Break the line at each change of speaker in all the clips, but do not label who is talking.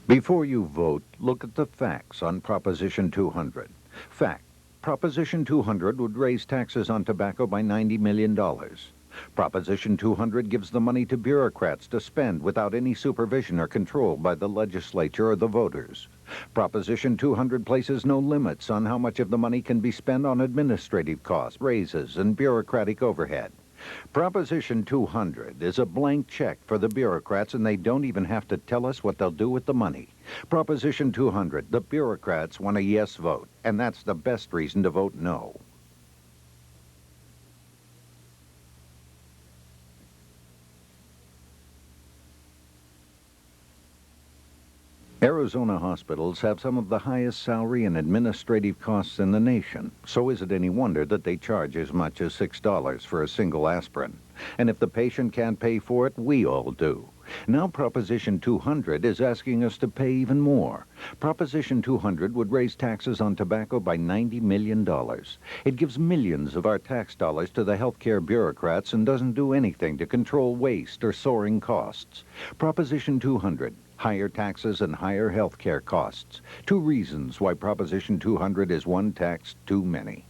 Before you vote, look at the facts on Proposition 200. Fact: Proposition 200 would raise taxes on tobacco by $90 million. Proposition 200 gives the money to bureaucrats to spend without any supervision or control by the legislature or the voters. Proposition 200 places no limits on how much of the money can be spent on administrative costs, raises, and bureaucratic overhead. Proposition 200 is a blank check for the bureaucrats, and they don't even have to tell us what they'll do with the money. Proposition 200, the bureaucrats want a yes vote, and that's the best reason to vote no. Arizona hospitals have some of the highest salary and administrative costs in the nation, so is it any wonder that they charge as much as $6 for a single aspirin? And if the patient can't pay for it, we all do. Now Proposition 200 is asking us to pay even more. Proposition 200 would raise taxes on tobacco by $90 million. It gives millions of our tax dollars to the healthcare bureaucrats and doesn't do anything to control waste or soaring costs. Proposition 200. Higher taxes and higher health care costs. Two reasons why Proposition 200 is one tax too many.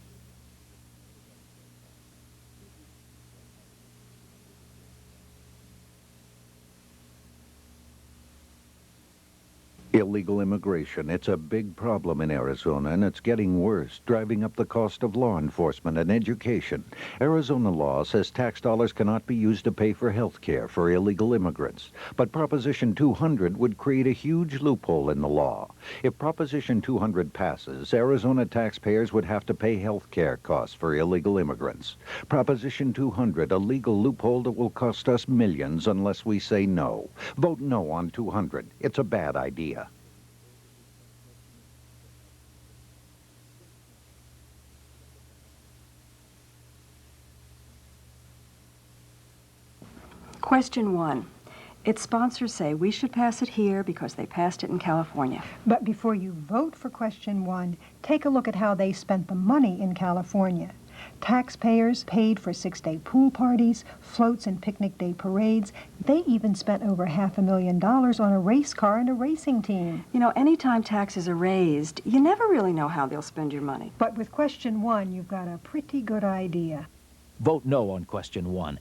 Illegal immigration. It's a big problem in Arizona, and it's getting worse, driving up the cost of law enforcement and education. Arizona law says tax dollars cannot be used to pay for health care for illegal immigrants. But Proposition 200 would create a huge loophole in the law. If Proposition 200 passes, Arizona taxpayers would have to pay health care costs for illegal immigrants. Proposition 200, a legal loophole that will cost us millions unless we say no. Vote no on 200. It's a bad idea.
Question 1. Its sponsors say we should pass it here because they passed it in California.
But before you vote for question 1, take a look at how they spent the money in California. Taxpayers paid for 6-day pool parties, floats and picnic day parades. They even spent over $500,000 on a race car and a racing team.
You know, anytime taxes are raised, you never really know how they'll spend your money.
But with question 1, you've got a pretty good idea.
Vote no on question 1.